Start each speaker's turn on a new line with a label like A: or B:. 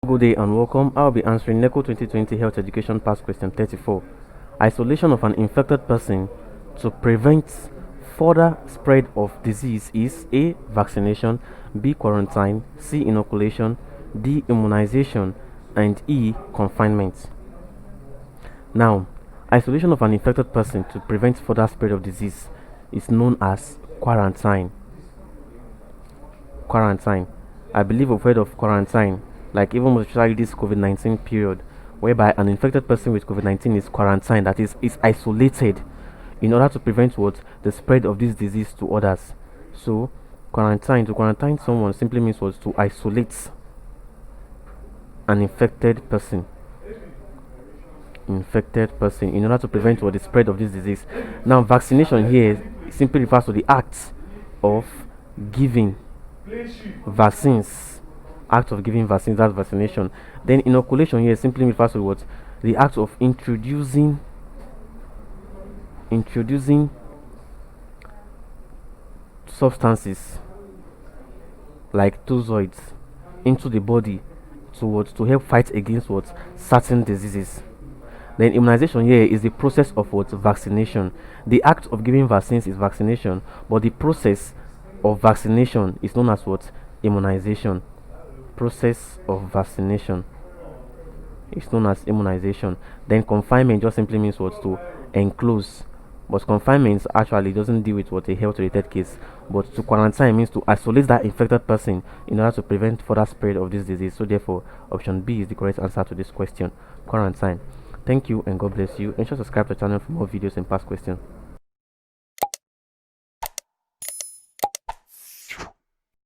A: Good day and welcome. I'll be answering NECO 2020 Health Education Past Question 34. Isolation of an infected person to prevent further spread of disease is A. Vaccination, B. Quarantine, C. Inoculation, D. Immunization, and E. Confinement. Now, isolation of an infected person to prevent further spread of disease is known as quarantine. Quarantine. I believe we've heard of quarantine, like even most especially this COVID-19 period, whereby an infected person with COVID-19 is quarantined, that is isolated in order to prevent what the spread of this disease to others. So to quarantine someone simply means was to isolate an infected person in order to prevent what the spread of this disease. Now vaccination here simply refers to the act of giving vaccines. That's vaccination. Then inoculation here simply refers to what the act of introducing substances like toxoids into the body to help fight against what certain diseases. Then immunization here is the process of what vaccination. The act of giving vaccines is vaccination, but the process of vaccination is known as what immunization. Process of vaccination is known as immunization. Then confinement just simply means what to enclose, but confinement actually doesn't deal with what a health related case, but to quarantine means to isolate that infected person in order to prevent further spread of this disease. So therefore option B is the correct answer to this question, quarantine. Thank you and God bless you. Ensure to subscribe to the channel for more videos and past questions.